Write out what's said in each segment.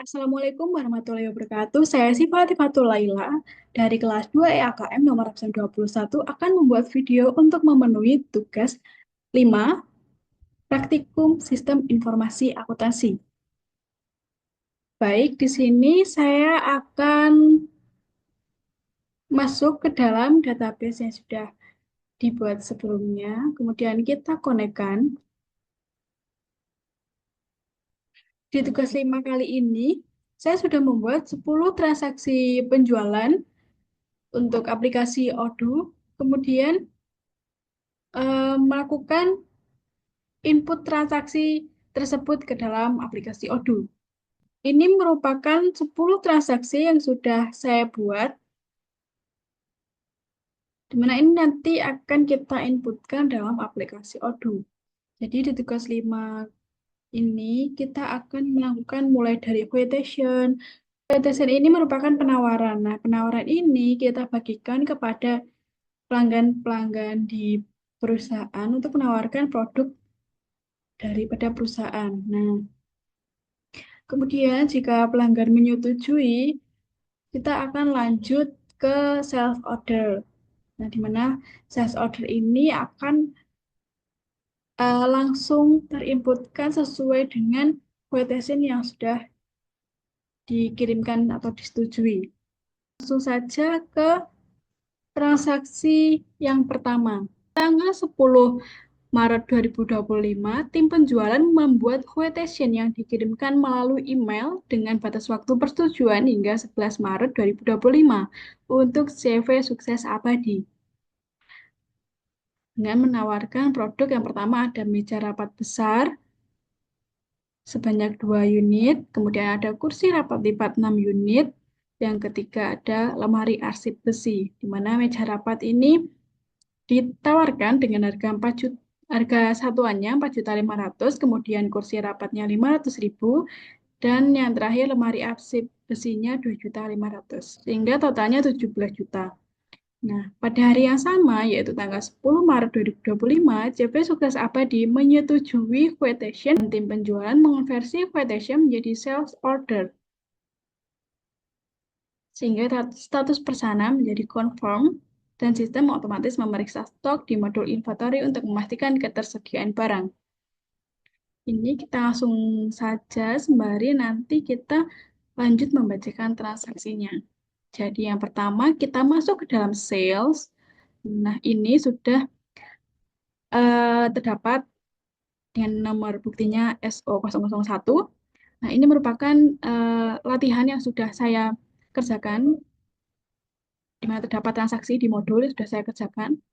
Assalamualaikum warahmatullahi wabarakatuh. Saya Syifa Tifatul Laila dari kelas 2 EAKM nomor absen 21 akan membuat video untuk memenuhi tugas 5 praktikum sistem informasi akuntansi. Baik, di sini saya akan masuk ke dalam database yang sudah dibuat sebelumnya, kemudian kita konekkan. Di tugas 5 kali ini, saya sudah membuat 10 transaksi penjualan untuk aplikasi Odoo, kemudian melakukan input transaksi tersebut ke dalam aplikasi Odoo. Ini merupakan 10 transaksi yang sudah saya buat, di mana ini nanti akan kita inputkan dalam aplikasi Odoo. Jadi di tugas 5 ini kita akan melakukan mulai dari quotation. Quotation ini merupakan penawaran. Nah, penawaran ini kita bagikan kepada pelanggan-pelanggan di perusahaan untuk menawarkan produk daripada perusahaan. Nah, kemudian jika pelanggan menyetujui, kita akan lanjut ke sales order. Nah, di mana sales order ini akan langsung terinputkan sesuai dengan quotation yang sudah dikirimkan atau disetujui. Langsung saja ke transaksi yang pertama. Tanggal 10 Maret 2025, tim penjualan membuat quotation yang dikirimkan melalui email dengan batas waktu persetujuan hingga 11 Maret 2025 untuk CV Sukses Abadi. Dengan menawarkan produk yang pertama ada meja rapat besar sebanyak 2 unit, kemudian ada kursi rapat lipat 6 unit, yang ketiga ada lemari arsip besi, di mana meja rapat ini ditawarkan dengan harga 4 juta, harga satuannya 4.500.000, kemudian kursi rapatnya 500.000, dan yang terakhir lemari arsip besinya 2.500.000, sehingga totalnya 17 juta. Nah, pada hari yang sama, yaitu tanggal 10 Maret 2025, CV Sukses Abadi menyetujui quotation dan tim penjualan mengonversi quotation menjadi sales order, sehingga status persana menjadi confirm dan sistem otomatis memeriksa stok di modul inventory untuk memastikan ketersediaan barang. Ini kita langsung saja sembari nanti kita lanjut membacakan transaksinya. Jadi yang pertama kita masuk ke dalam sales. Nah, ini sudah terdapat dengan nomor buktinya SO001. Nah, ini merupakan latihan yang sudah saya kerjakan, di mana terdapat transaksi di modul yang sudah saya kerjakan,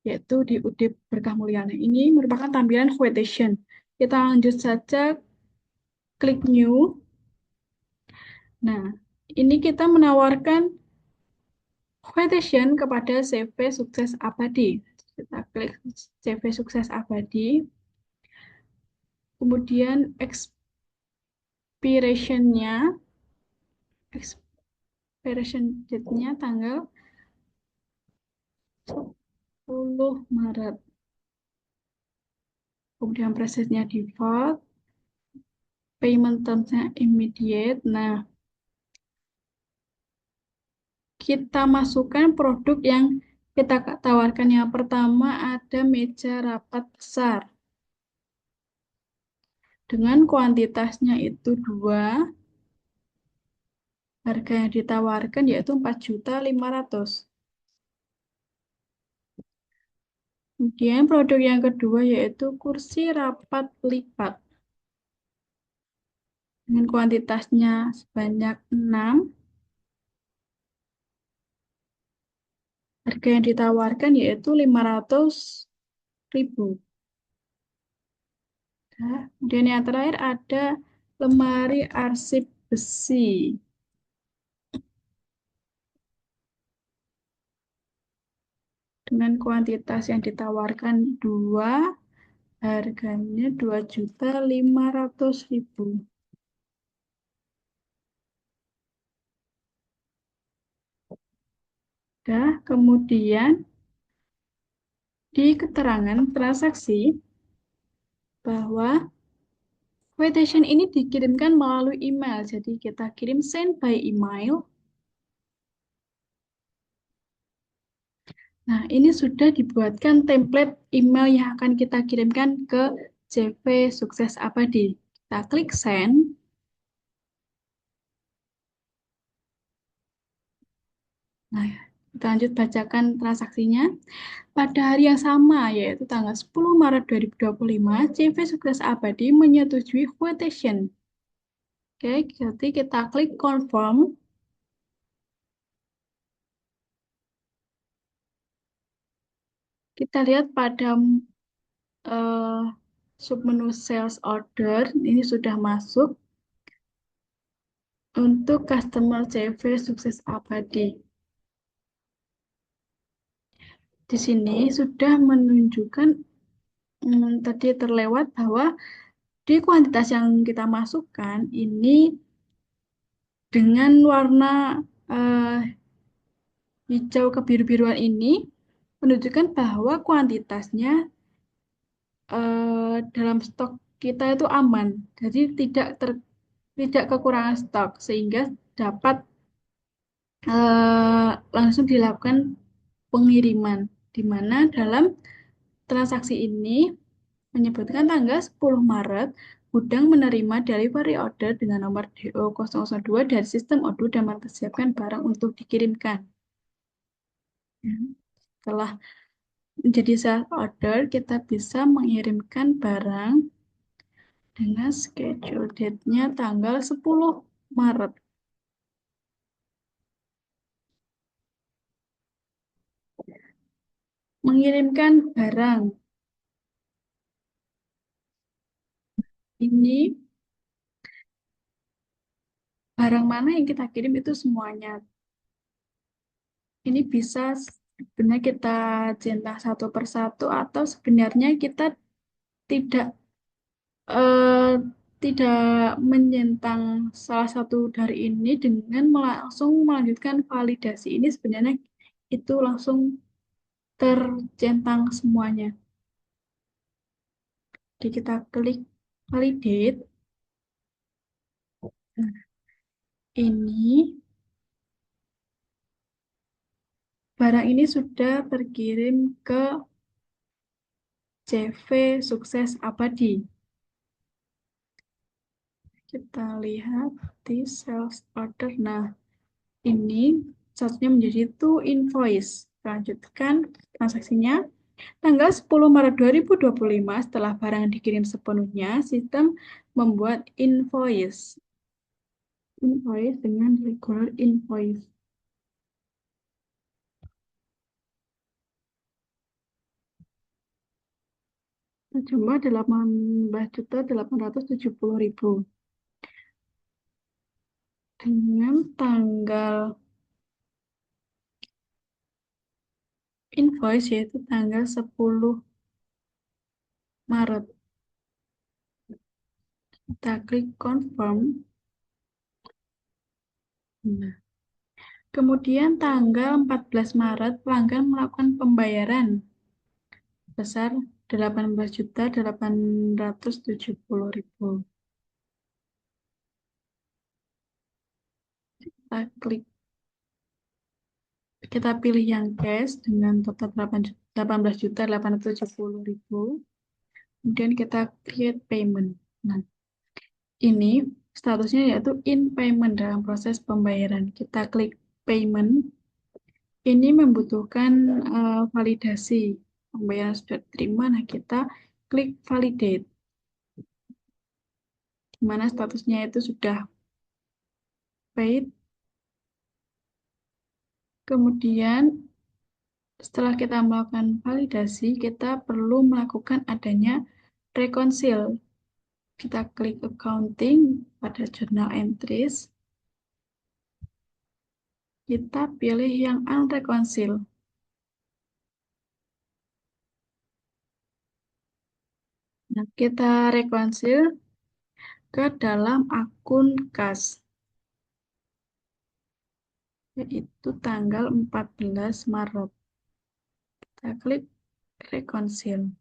yaitu di UDIP Berkah Mulyana. Ini merupakan tampilan quotation. Kita lanjut saja, klik new. Nah, ini kita menawarkan quotation kepada CV Sukses Abadi. Kita klik CV Sukses Abadi. Kemudian expiration-nya, expiration date-nya tanggal 10 Maret. Kemudian prosesnya default, payment terms-nya immediate. Nah, kita masukkan produk yang kita tawarkan. Yang pertama ada meja rapat besar. Dengan kuantitasnya itu 2, harga yang ditawarkan yaitu 4.500.000. Kemudian produk yang kedua yaitu kursi rapat lipat. Dengan kuantitasnya sebanyak 6, harga yang ditawarkan yaitu 500.000. Nah, kemudian yang terakhir ada lemari arsip besi. Dengan kuantitas yang ditawarkan 2, harganya 2.500.000. Nah, kemudian di keterangan transaksi bahwa Quotation ini dikirimkan melalui email, jadi kita kirim send by email. Nah, ini sudah dibuatkan template email yang akan kita kirimkan ke CV Sukses Abadi. Kita klik send. Nah, kita lanjut bacakan transaksinya. Pada hari yang sama, yaitu tanggal 10 Maret 2025, CV Sukses Abadi menyetujui quotation. Oke, jadi kita klik confirm. Kita lihat pada eh, submenu sales order, ini sudah masuk untuk customer CV Sukses Abadi. Di sini sudah menunjukkan tadi terlewat bahwa di kuantitas yang kita masukkan ini dengan warna eh, hijau kebiru-biruan ini menunjukkan bahwa kuantitasnya dalam stok kita itu aman, jadi tidak kekurangan stok sehingga dapat langsung dilakukan pengiriman, di mana dalam transaksi ini menyebutkan tanggal 10 Maret, gudang menerima delivery order dengan nomor DO002 dari sistem Odoo dan mempersiapkan barang untuk dikirimkan. Setelah menjadi sales order, kita bisa mengirimkan barang dengan schedule date-nya tanggal 10 Maret. Mengirimkan barang. Ini barang mana yang kita kirim itu semuanya. Ini bisa sebenarnya kita centang satu persatu atau sebenarnya kita tidak eh, tidak menyentang salah satu dari ini dengan langsung melanjutkan validasi ini sebenarnya itu langsung tercentang semuanya. Jadi kita klik validate. Nah, ini barang ini sudah terkirim ke CV Sukses Abadi. Kita lihat di sales order. Nah, ini satunya menjadi to invoice. Lanjutkan transaksinya. Tanggal 10 Maret 2025, setelah barang dikirim sepenuhnya, sistem membuat invoice. Invoice dengan regular invoice. Sejumlah 18.870.000 dengan tanggal invoice yaitu tanggal 10 Maret. Kita klik confirm. Nah, kemudian tanggal 14 Maret pelanggan melakukan pembayaran sebesar 18.870.000. Kita klik, kita pilih yang cash dengan total 18.870.000. Kemudian kita create payment. Nah, ini statusnya yaitu in payment dalam proses pembayaran. Kita klik payment. Ini membutuhkan validasi. Pembayaran sudah diterima. Nah, kita klik validate. Di mana statusnya itu sudah paid. Kemudian setelah kita melakukan validasi, kita perlu melakukan adanya reconcile. Kita klik accounting pada journal entries. Kita pilih yang unreconcile. Nah, kita reconcile ke dalam akun kas, yaitu tanggal 14 Maret. Kita klik reconcile.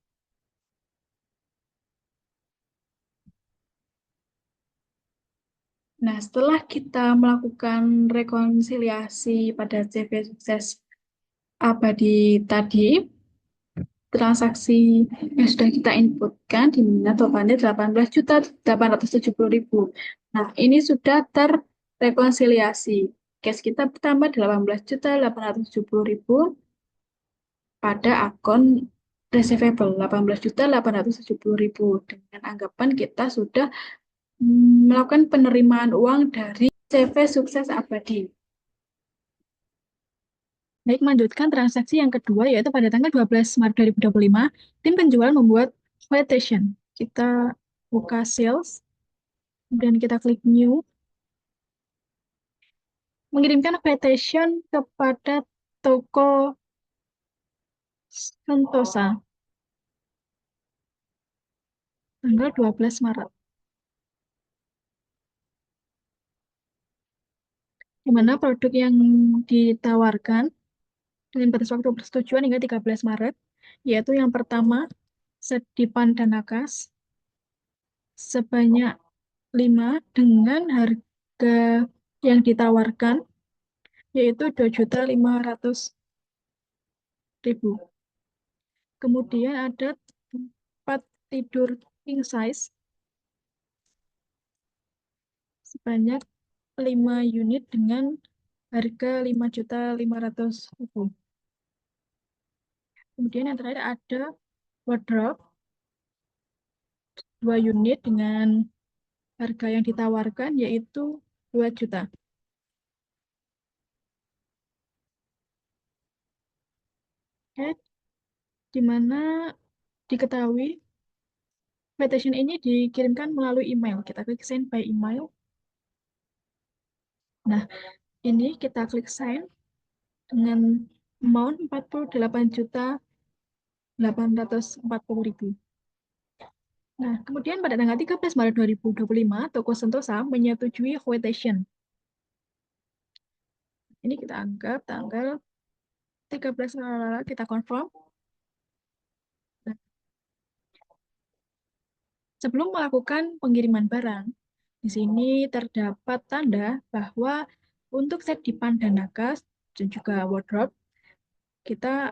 Nah, setelah kita melakukan rekonsiliasi pada CV sukses abadi tadi, transaksi yang sudah kita inputkan di mana totalnya 18.870.000. Nah, ini sudah terrekonsiliasi. Cash kita bertambah 18.870.000 pada akun receivable 18.870.000 dengan anggapan kita sudah melakukan penerimaan uang dari CV sukses abadi. Baik, melanjutkan transaksi yang kedua, yaitu pada tanggal 12 Maret 2025, tim penjual membuat quotation. Kita buka sales, kemudian kita klik new, mengirimkan quotation kepada toko Sentosa, tanggal 12 Maret, di mana produk yang ditawarkan dengan batas waktu persetujuan hingga 13 Maret, yaitu yang pertama, sedipan dan nakas, sebanyak 5 dengan harga yang ditawarkan yaitu 2.500.000. Kemudian ada tempat tidur king size sebanyak 5 unit dengan harga 5.500.000. Kemudian yang terakhir ada wardrobe 2 unit dengan harga yang ditawarkan yaitu 2 juta. Oke, di mana diketahui invitation ini dikirimkan melalui email. Kita klik send by email. Nah, ini kita klik send dengan amount 48.840.000. Nah, kemudian pada tanggal 13 Maret 2025, toko Sentosa menyetujui quotation. Ini kita anggap tanggal 13 kita confirm. Nah, sebelum melakukan pengiriman barang, di sini terdapat tanda bahwa untuk set dipan dan nakas dan juga wardrobe, kita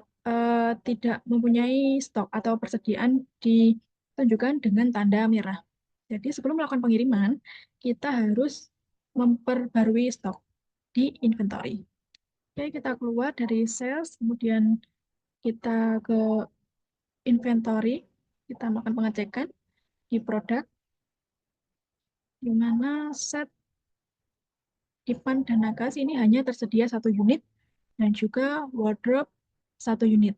tidak mempunyai stok atau persediaan ditunjukkan dengan tanda merah. Jadi sebelum melakukan pengiriman, kita harus memperbarui stok di inventory. Oke, kita keluar dari sales, kemudian kita ke inventory, kita melakukan pengecekan di produk, di mana set dipan dan nagas ini hanya tersedia 1 unit dan juga wardrobe 1 unit.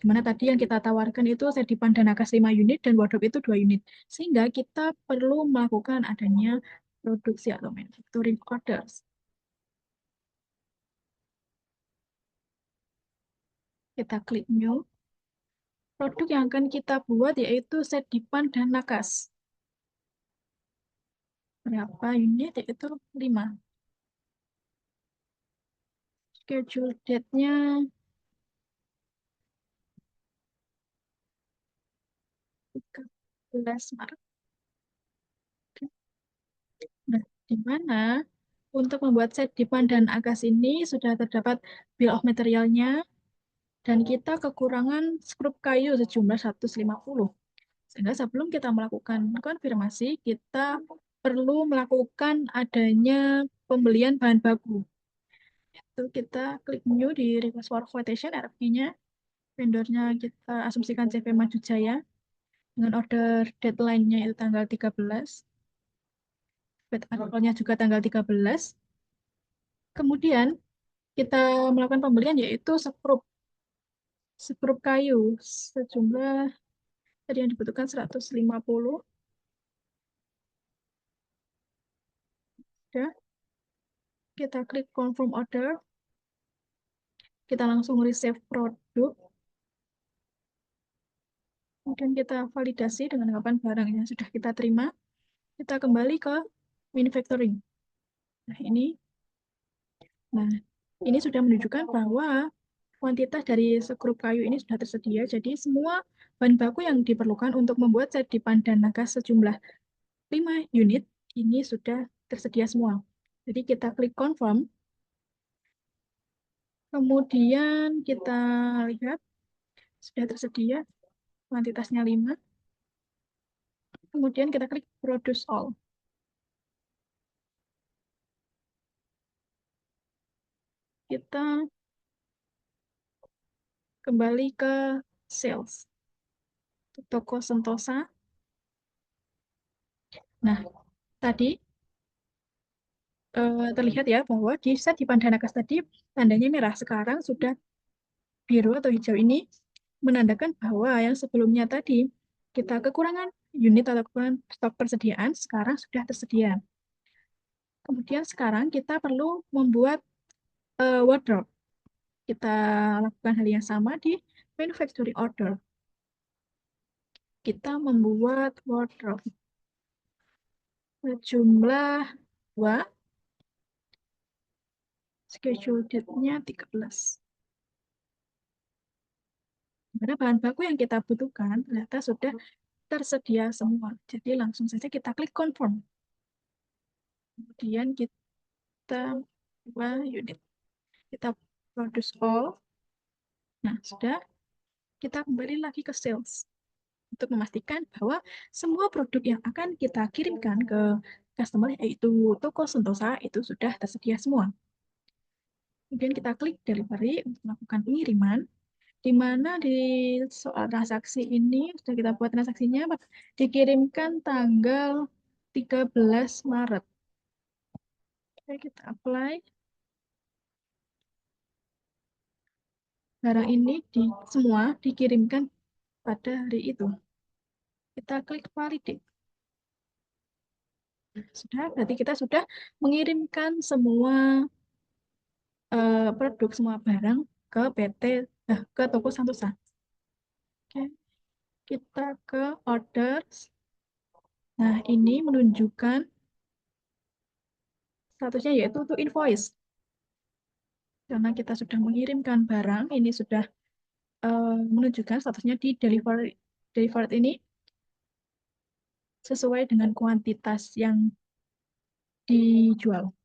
Di mana tadi yang kita tawarkan itu set dipan dan nagas 5 unit dan wardrobe itu 2 unit. Sehingga kita perlu melakukan adanya produksi atau manufacturing orders. Kita klik new. Produk yang akan kita buat yaitu set dipan dan nakas. Berapa unit? Yaitu 5. Schedule date-nya 13 Maret. Nah, di mana untuk membuat set dipan dan akas ini sudah terdapat bill of materialnya dan kita kekurangan skrup kayu sejumlah 150. Sehingga sebelum kita melakukan konfirmasi, kita perlu melakukan adanya pembelian bahan baku. Itu kita klik new di request for quotation, RFQ-nya. Vendornya kita asumsikan CV Maju Jaya dengan order deadline-nya itu tanggal 13. Bed artikelnya juga tanggal 13. Kemudian kita melakukan pembelian yaitu skrup kayu sejumlah tadi yang dibutuhkan 150. Ya, kita klik confirm order. Kita langsung receive produk. Kemudian kita validasi dengan kapan barang yang sudah kita terima. Kita kembali ke manufacturing. Nah, ini sudah menunjukkan bahwa kuantitas dari skrup kayu ini sudah tersedia. Jadi semua bahan baku yang diperlukan untuk membuat set dipan dan nagas sejumlah 5 unit ini sudah tersedia semua. Jadi kita klik confirm, kemudian kita lihat sudah tersedia kuantitasnya 5. Kemudian kita klik produce all. Kita kembali ke sales. Toko Sentosa. Nah, tadi terlihat ya bahwa di set di Pandanakas tadi tandanya merah. Sekarang sudah biru atau hijau ini menandakan bahwa yang sebelumnya tadi kita kekurangan unit atau kekurangan stok persediaan, sekarang sudah tersedia. Kemudian sekarang kita perlu membuat wardrobe. Kita lakukan hal yang sama di manufacturing order. Kita membuat wardrobe. Jumlah 2, schedule date-nya 13. Karena bahan baku yang kita butuhkan ternyata sudah tersedia semua. Jadi langsung saja kita klik confirm. Kemudian kita buat unit. Kita produce all. Nah, sudah. Kita kembali lagi ke sales untuk memastikan bahwa semua produk yang akan kita kirimkan ke customer, yaitu toko Sentosa, itu sudah tersedia semua. Kemudian kita klik delivery untuk melakukan pengiriman, di mana di soal transaksi ini sudah kita buat transaksinya dikirimkan tanggal 13 Maret. Oke, kita apply. Barang ini semua dikirimkan pada hari itu. Kita klik validate. Sudah, berarti kita sudah mengirimkan semua produk, semua barang ke PT, ke toko Santosa. Oke, kita ke orders. Nah, ini menunjukkan statusnya yaitu to invoice. Karena kita sudah mengirimkan barang, ini sudah menunjukkan statusnya di delivered ini sesuai dengan kuantitas yang dijual.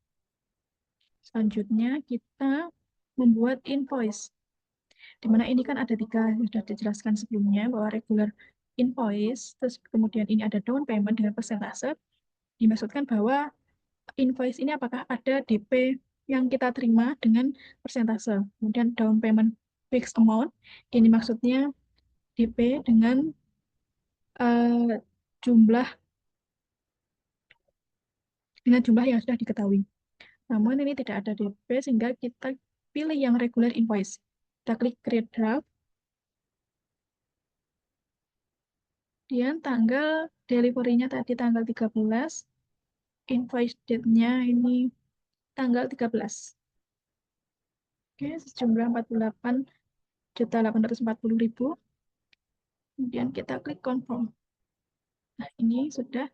Selanjutnya kita membuat invoice. Di mana ini kan ada 3, sudah dijelaskan sebelumnya bahwa regular invoice, terus kemudian ini ada down payment dengan persentase. Dimaksudkan bahwa invoice ini apakah ada DP yang kita terima dengan persentase. Kemudian down payment fixed amount, ini maksudnya DP dengan uh, jumlah jumlah yang sudah diketahui. Namun ini tidak ada DP sehingga kita pilih yang regular invoice. Kita klik create draft. Kemudian tanggal delivery-nya tadi tanggal 13, invoice date-nya ini tanggal 13. Oke, sejumlah 48.840.000. Kemudian kita klik confirm. Nah, ini sudah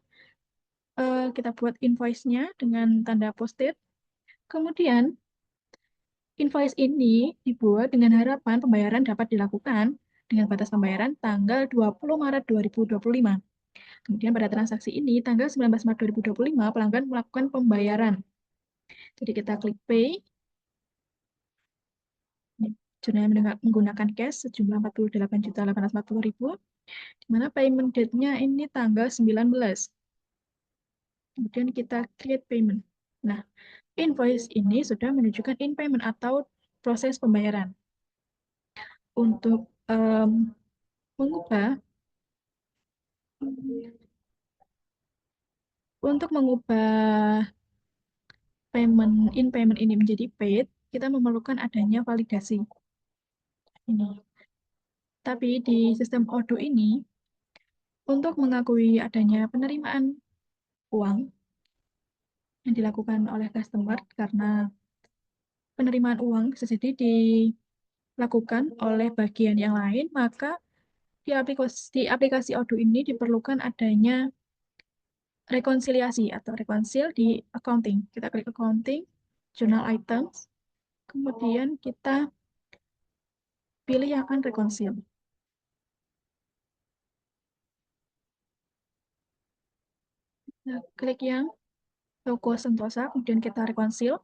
kita buat invoice-nya dengan tanda post-it. Kemudian invoice ini dibuat dengan harapan pembayaran dapat dilakukan dengan batas pembayaran tanggal 20 Maret 2025. Kemudian pada transaksi ini, tanggal 19 Maret 2025, pelanggan melakukan pembayaran. Jadi kita klik pay. Jurnalnya menggunakan cash sejumlah 48.840.000, di mana payment date-nya ini tanggal 19. Kemudian kita create payment. Nah, invoice ini sudah menunjukkan in payment atau proses pembayaran. Untuk mengubah in payment ini menjadi paid, kita memerlukan adanya validasi ini. Tapi di sistem Odoo ini, untuk mengakui adanya penerimaan uang yang dilakukan oleh customer karena penerimaan uang bisa jadi dilakukan oleh bagian yang lain, maka di aplikasi Odoo ini diperlukan adanya rekonsiliasi atau rekonsil di accounting. Kita klik accounting, journal items, kemudian kita pilih yang unreconciled. Nah, klik yang toko Sentosa, kemudian kita rekonsil,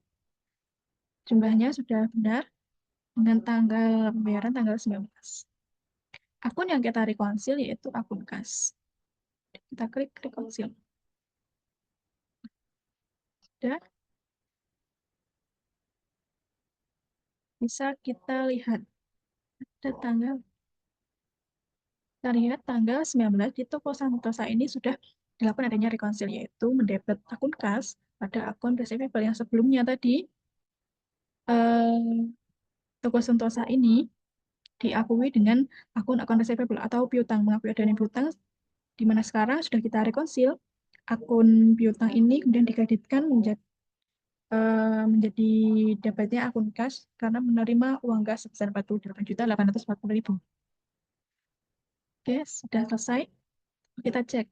jumlahnya sudah benar dengan tanggal pembayaran tanggal 19. Akun yang kita rekonsil yaitu akun kas. Kita klik rekonsil. Dan bisa kita lihat ada tanggal. Kita lihat tanggal 19 di toko Santosa ini sudah dilakukan adanya rekonsil, yaitu mendebit akun kas pada akun receivable yang sebelumnya tadi. eh, Toko Sentosa ini diakui dengan akun-akun receivable atau piutang, mengakui adanya piutang, di mana sekarang sudah kita rekonsil akun piutang ini kemudian dikreditkan menjadi debitnya akun kas karena menerima uang kas sebesar 48.840.000. Oke, sudah selesai. Kita cek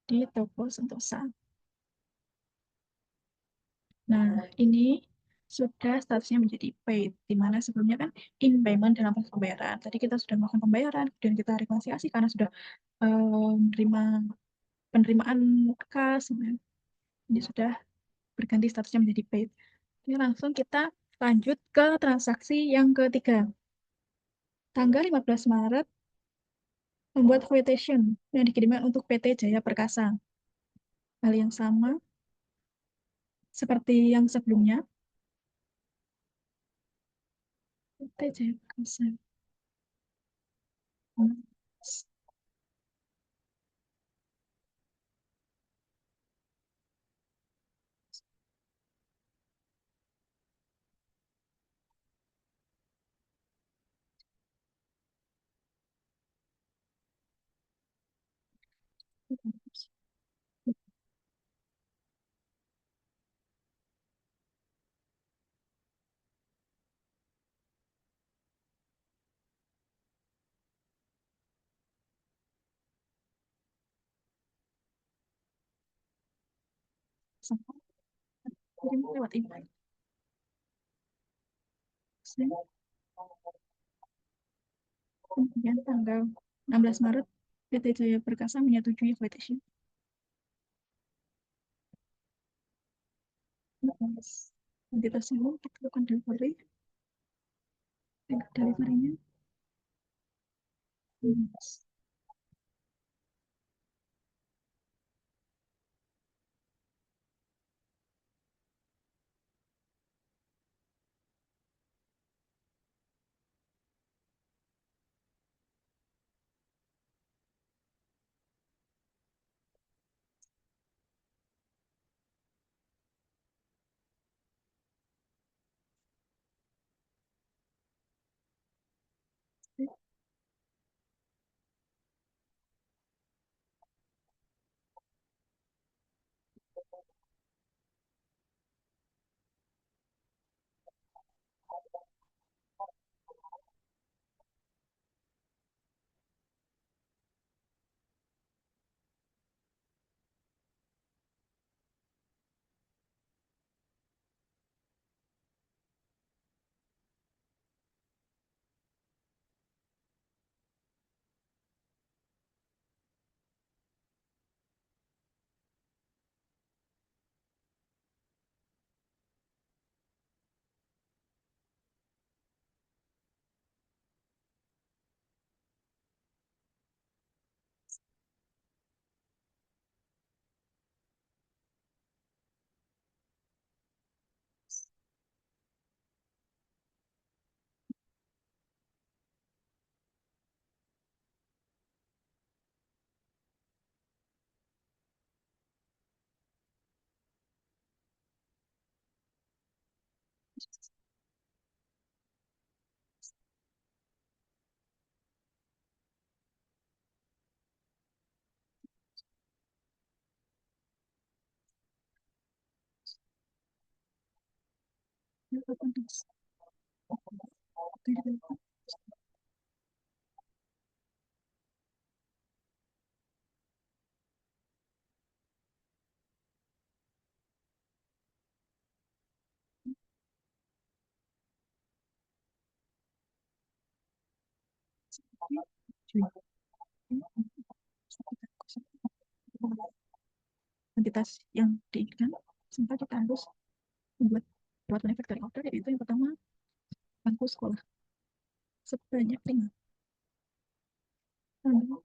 di toko Sentosa. Nah, ini sudah statusnya menjadi paid, di mana sebelumnya kan in payment dalam proses pembayaran. Tadi kita sudah melakukan pembayaran, dan kita rekonsiliasi karena sudah menerima penerimaan kas. Nah, ini sudah berganti statusnya menjadi paid. Ini langsung kita lanjut ke transaksi yang ketiga. Tanggal 15 Maret, membuat quotation yang dikirimkan untuk PT Jaya Perkasa. Hal yang sama seperti yang sebelumnya. PT Jaya Perkasa. Kirim lewat email. Kemudian tanggal 16 Maret, PT Jaya Perkasa menyetujui quotation. Identitasnya kita lakukan delivery. Delivery-nya. kuantitas yang diinginkan, sehingga kita harus membuat peraturan factory order, yaitu yang pertama bangku sekolah sebanyak 5. Lalu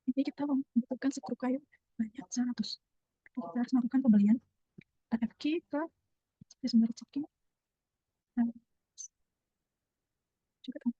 ini kita membutuhkan skru kayu banyak 100. Kita harus melakukan pembelian RFQ ke sumber rezeki dan juga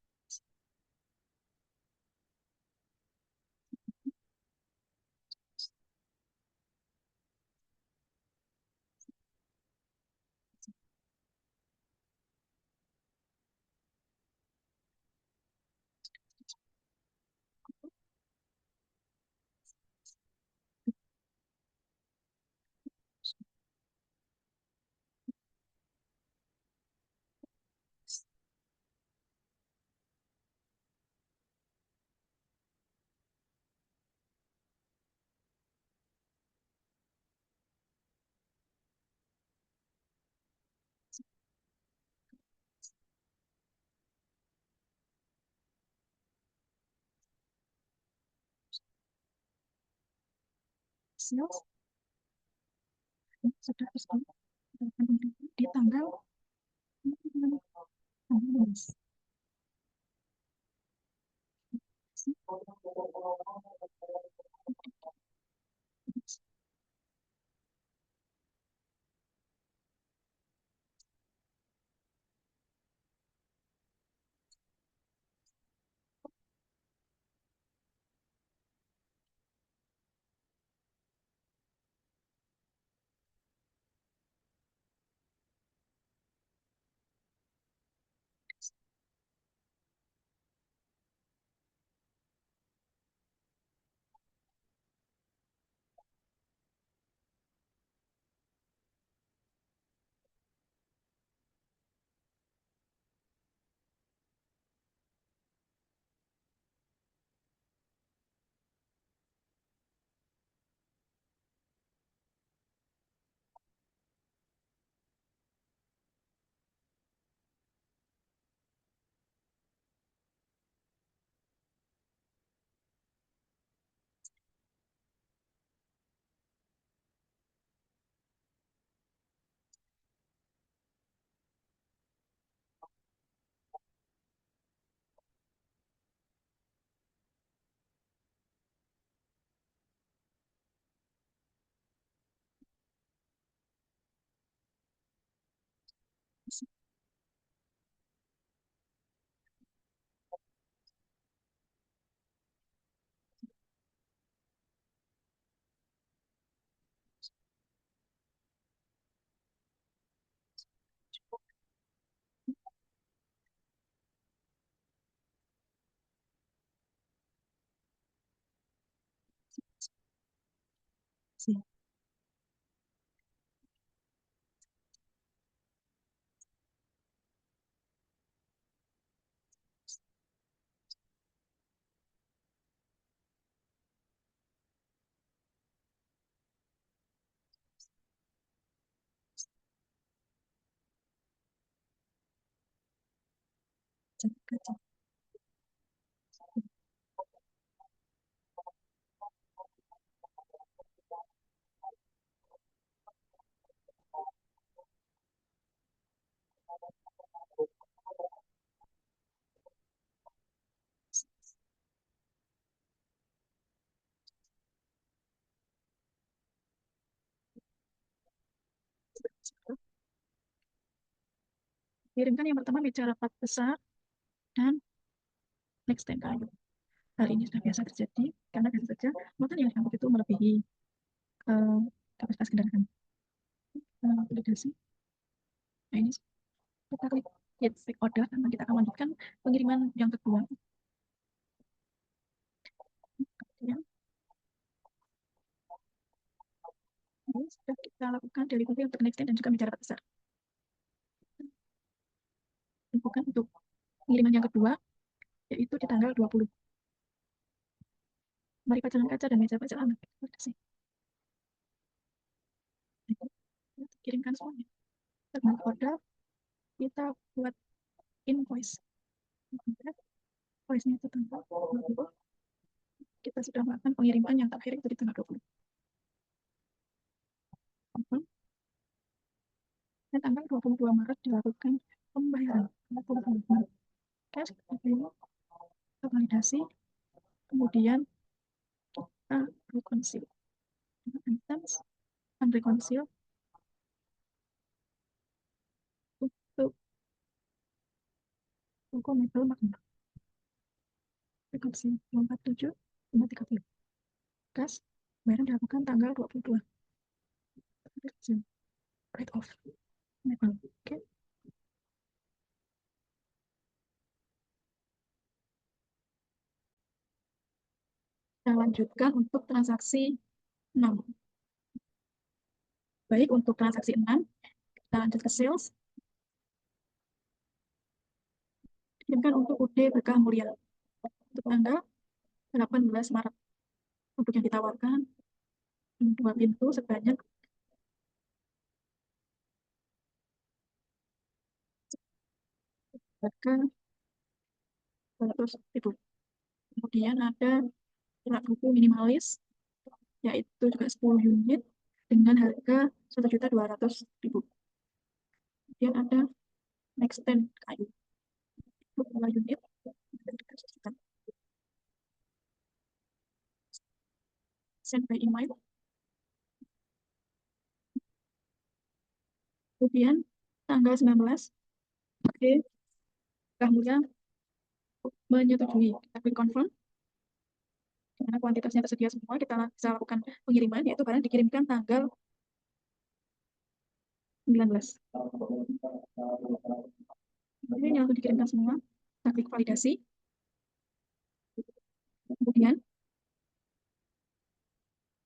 sales sudah resmi di tanggal 16. Kirimkan yang pertama bicara rapat besar dan next time kayu. Hal ini sudah biasa terjadi karena biasa saja muatan yang diangkut itu melebihi uh, kapasitas kendaraan. Validasi. Nah ini kita klik get back order karena kita akan lanjutkan pengiriman yang kedua. Kemudian ini sudah kita lakukan delivery untuk next time dan juga bicara rapat besar. Bukan untuk pengiriman yang kedua, yaitu di tanggal 20. Mari pajangan kaca dan meja baca alat. Terima kasih. Kirimkan semuanya. Terima order, kita buat invoice. Invoice-nya itu tanggal 20. kita sudah melakukan pengiriman yang terakhir itu di tanggal 20. Dan tanggal 22 Maret dilakukan pembayaran. 22 Maret cash validasi, kemudian kita reconcile items, unreconcile untuk toko mebel Magna. Reconcile 47, 30. Cash, bayaran dilakukan tanggal 22. Write off mebel. Oke. Kita lanjutkan untuk transaksi 6. Baik, untuk transaksi 6, kita lanjut ke sales. Kirimkan untuk UD Berkah Mulia. Untuk tanggal 18 Maret. Untuk yang ditawarkan, 2 pintu sebanyak harga 200.000. Kemudian ada surat buku minimalis, yaitu juga 10 unit dengan harga 1.200.000. Kemudian ada next 10 kayu, 2 unit, send by email. Kemudian tanggal 19, oke, mudah menyetujui. Kita klik confirm. Karena kuantitasnya tersedia semua, kita bisa lakukan pengiriman, yaitu barang dikirimkan tanggal 19. Ini langsung dikirimkan semua. Kita klik validasi. Kemudian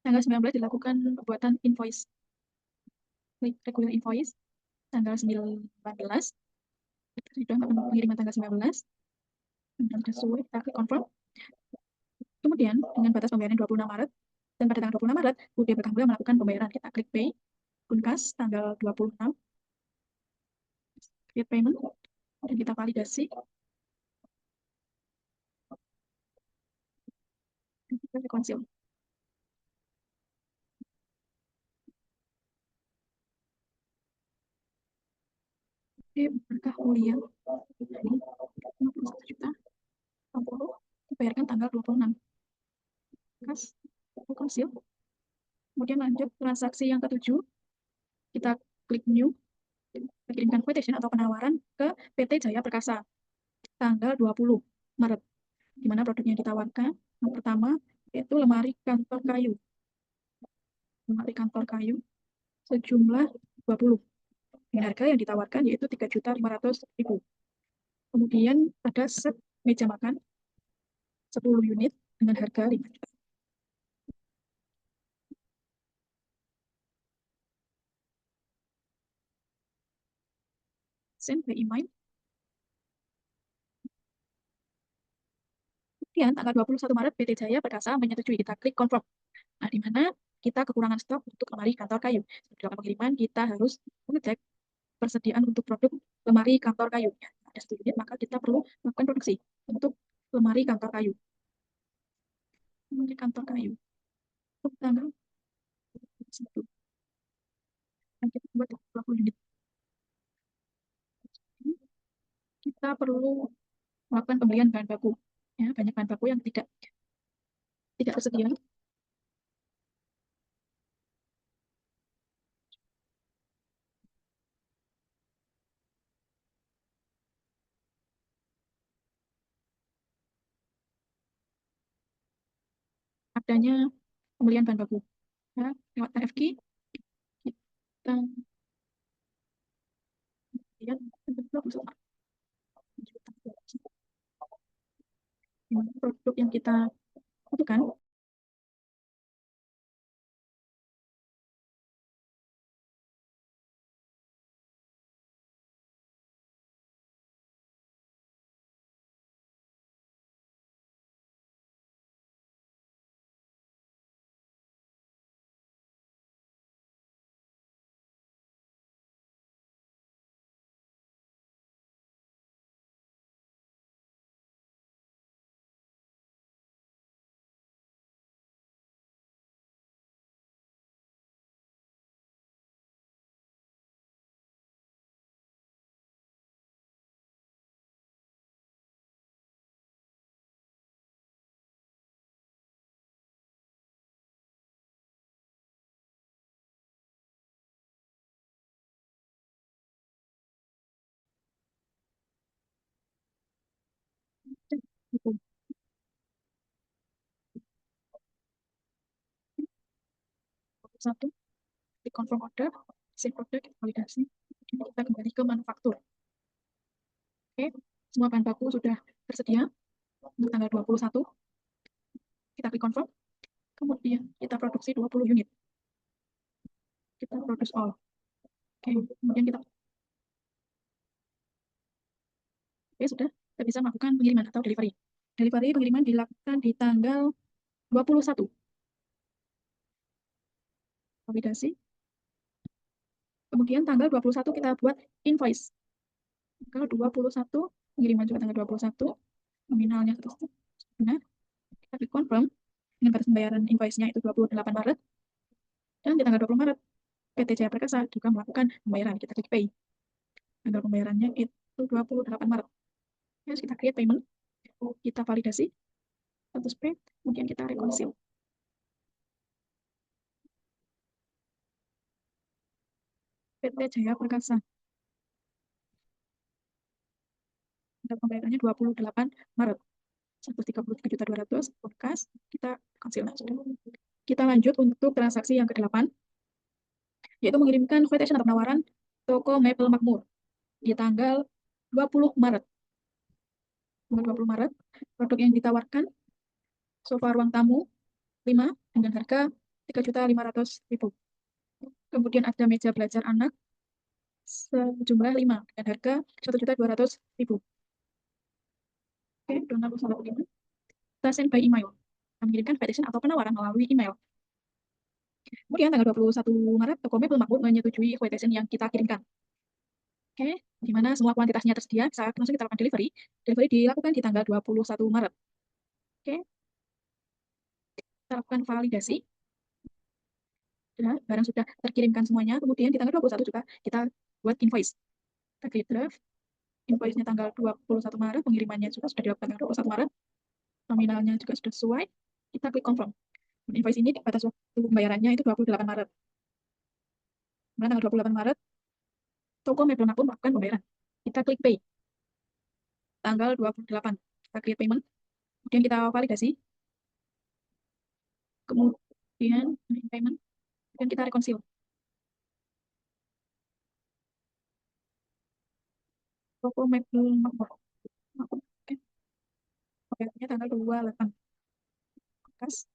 tanggal 19 dilakukan pembuatan invoice. Klik regular invoice tanggal 19. Kita sudah melakukan pengiriman tanggal 19. Sudah sesuai, kita klik confirm. Kemudian dengan batas pembayaran 26 Maret, dan pada tanggal 26 Maret, UD Berkah Mulia melakukan pembayaran. Kita klik pay, kunkas tanggal 26, create payment, dan kita validasi. Dan kita reconcile. UD Berkah Mulia, 51 juta, 60, dibayarkan tanggal 26. Kas, reconcile. Kemudian lanjut transaksi yang ketujuh, kita klik new, kirimkan quotation atau penawaran ke PT Jaya Perkasa tanggal 20 Maret, di mana produknya ditawarkan yang pertama yaitu lemari kantor kayu. Lemari kantor kayu sejumlah 20. Dengan harga yang ditawarkan yaitu 3.500.000. Kemudian ada set meja makan 10 unit dengan harga 5 juta. Send by email. Kemudian tanggal 21 Maret PT Jaya Perkasa menyetujui, kita klik confirm. Nah, di mana kita kekurangan stok untuk lemari kantor kayu. Sebelum pengiriman kita harus mengecek persediaan untuk produk lemari kantor kayu. Ada 1 unit, maka kita perlu melakukan produksi untuk lemari kantor kayu. Lemari kantor kayu. Untuk tanggal 1. Dan kita buat 20 unit. Kita perlu melakukan pembelian bahan baku. Ya, banyak bahan baku yang tidak tersedia. Adanya pembelian bahan baku. Ya, lewat TFQ kita lihat produk yang kita butuhkan. satu, klik confirm order, save order, kita validasi, kita kembali ke manufaktur. Oke, semua bahan baku sudah tersedia untuk tanggal 21. Kita klik confirm, kemudian kita produksi 20 unit. Kita produce all. Oke, kemudian kita sudah kita bisa melakukan pengiriman atau delivery. Delivery pengiriman dilakukan di tanggal 21. Validasi. Kemudian tanggal 21 kita buat invoice. Tanggal 21, pengiriman juga tanggal 21. Nominalnya seterusnya. Benar. Kita klik confirm dengan batas pembayaran invoice-nya itu 28 Maret. Dan di tanggal 20 Maret, PT Jaya Perkasa juga melakukan pembayaran. Kita klik pay. Tanggal pembayarannya itu 28 Maret. Terus kita create payment. Kita validasi. Status pay. Kemudian kita reconcile. PT Jaya Perkasa. Tanggal pembayarannya 28 Maret. 133.200.000 bekas. Kita cancel. Kita lanjut untuk transaksi yang ke-8, yaitu mengirimkan quotation atau penawaran toko Mebel Makmur di tanggal 20 Maret. Tanggal 20 Maret, produk yang ditawarkan sofa ruang tamu 5 dengan harga 3.500.000. Kemudian ada meja belajar anak sejumlah 5 dengan harga 1.200.000. Oke, donat 1.5. Kita send by email. Kita mengirimkan quotation atau penawaran melalui email. Kemudian tanggal 21 Maret, toko Mebel Makmur menyetujui quotation yang kita kirimkan. Oke, di mana semua kuantitasnya tersedia, saat langsung kita lakukan delivery. Delivery dilakukan di tanggal 21 Maret. Oke, kita lakukan validasi. Ya, barang sudah terkirimkan semuanya. Kemudian di tanggal 21 juga kita buat invoice. Kita klik draft. Invoice-nya tanggal 21 Maret, pengirimannya juga sudah dilakukan tanggal 21 Maret. Nominalnya juga sudah sesuai. Kita klik confirm. Invoice ini batas waktu pembayarannya itu 28 Maret. Kemudian tanggal 28 Maret, toko Mebel Makmur melakukan pembayaran. Kita klik pay. Tanggal 28. Kita klik payment. Kemudian kita validasi. Kemudian payment. Dan kita reconcile. Toko Mebel Makmur. Oke. Pembayarannya tanggal 28. Kas.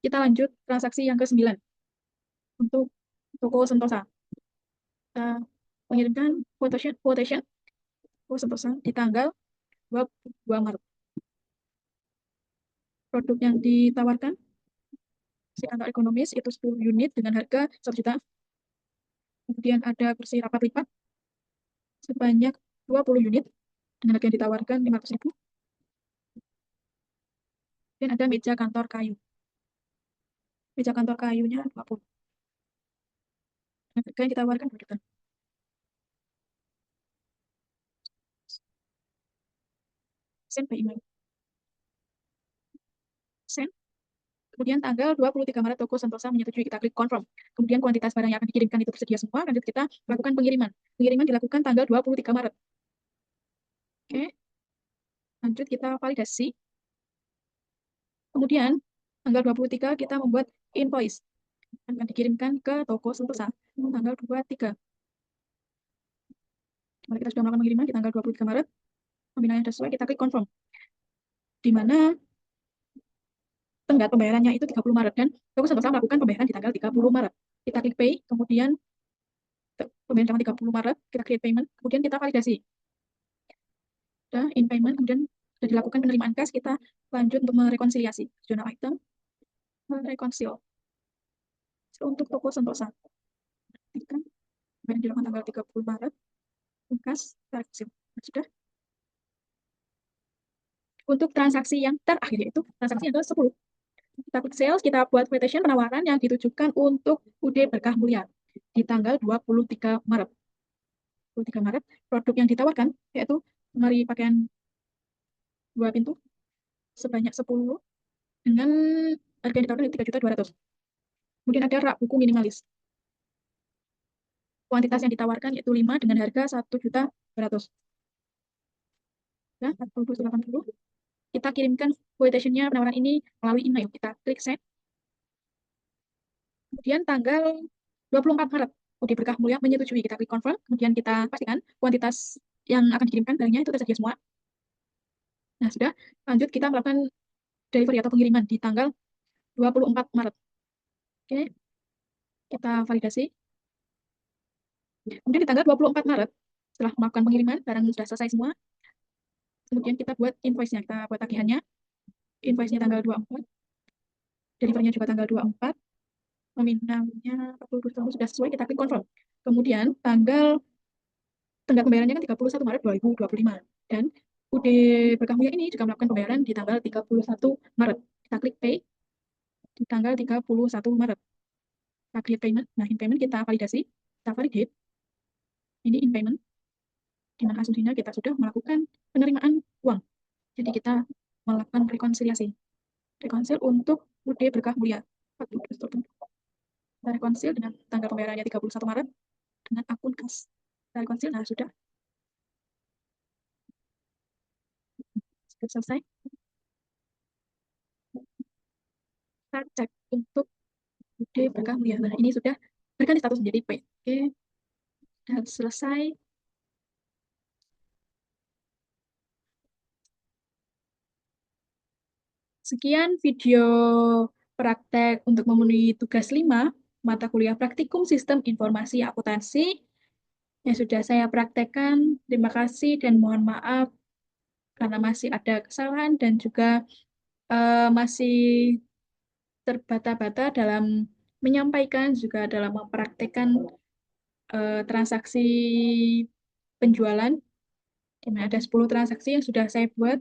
Kita lanjut transaksi yang ke-9 untuk toko Sentosa. Kita mengirimkan quotation toko Sentosa di tanggal 22 Maret. Produk yang ditawarkan si kantor ekonomis itu 10 unit dengan harga 1 juta. Kemudian ada kursi rapat lipat sebanyak 20 unit dengan harga yang ditawarkan 500.000. Dan ada meja kantor kayu. Meja kantor kayunya 20. Dengan harga yang ditawarkan 2 juta. Send by email. Send. Kemudian tanggal 23 Maret toko Sentosa menyetujui, kita klik confirm. Kemudian kuantitas barang yang akan dikirimkan itu tersedia semua. Lanjut kita lakukan pengiriman. Pengiriman dilakukan tanggal 23 Maret. Oke. Lanjut kita validasi. Kemudian tanggal 23 kita membuat invoice. Akan dikirimkan ke toko Sentosa tanggal 23. Mari kita sudah melakukan pengiriman di tanggal 23 Maret. Nominalnya sudah sesuai, kita klik confirm. Di mana tenggat pembayarannya itu 30 Maret dan toko Sentosa melakukan pembayaran di tanggal 30 Maret. Kita klik pay, kemudian pembayaran tanggal 30 Maret, kita create payment, kemudian kita validasi. Sudah in payment, kemudian sudah dilakukan penerimaan cash, kita lanjut untuk merekonsiliasi. Jurnal item, merekonsil. Untuk toko Sentosa. Pembayaran dilakukan tanggal 30 Maret, cash, rekonsil. Sudah. Untuk transaksi yang terakhir yaitu transaksi yang ke-10. Kita klik sales, kita buat quotation penawaran yang ditujukan untuk UD Berkah Mulia di tanggal 23 Maret. 23 Maret, produk yang ditawarkan yaitu lemari pakaian 2 pintu sebanyak 10 dengan harga yang ditawarkan 3.200.000. Kemudian ada rak buku minimalis. Kuantitas yang ditawarkan yaitu 5 dengan harga 1.200.000. Nah, 40-80. Kita kirimkan quotation-nya penawaran ini melalui email. Kita klik send. Kemudian tanggal 24 Maret, UD Berkah Mulia menyetujui. Kita klik confirm, kemudian kita pastikan kuantitas yang akan dikirimkan barangnya itu tersedia semua. Nah, sudah. Lanjut kita melakukan delivery atau pengiriman di tanggal 24 Maret. Oke, kita validasi. Kemudian di tanggal 24 Maret, setelah melakukan pengiriman, barang sudah selesai semua. Kemudian kita buat invoice-nya, kita buat tagihannya. Invoice-nya tanggal 24, delivery-nya juga tanggal 24, nominalnya 40 sudah sesuai, kita klik confirm. Kemudian tanggal pembayarannya kan 31 Maret 2025. Dan UD Berkah Mulia ini juga melakukan pembayaran di tanggal 31 Maret. Kita klik pay di tanggal 31 Maret. Kita klik payment. Nah, in payment kita validasi. Kita validate. Ini in payment. Di mana asumsinya kita sudah melakukan penerimaan uang. Jadi kita melakukan rekonsiliasi. Rekonsil untuk UD Berkah Mulia. Kita rekonsil dengan tanggal pembayarannya 31 Maret dengan akun kas. Kita rekonsil, nah sudah selesai. Kita cek untuk UD Berkah Mulia. Nah, ini sudah berganti status menjadi P. Oke, sudah selesai. Sekian video praktek untuk memenuhi tugas 5 mata kuliah Praktikum Sistem Informasi Akuntansi yang sudah saya praktekkan. Terima kasih dan mohon maaf karena masih ada kesalahan dan juga masih terbata-bata dalam menyampaikan juga dalam mempraktekkan transaksi penjualan. Di mana ada 10 transaksi yang sudah saya buat.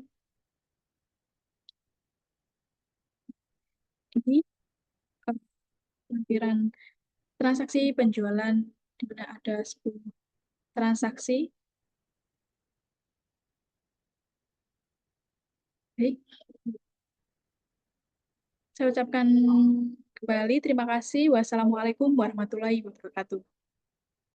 Ini lampiran transaksi penjualan di mana ada 10 transaksi. Baik, saya ucapkan kembali terima kasih. Wassalamualaikum warahmatullahi wabarakatuh.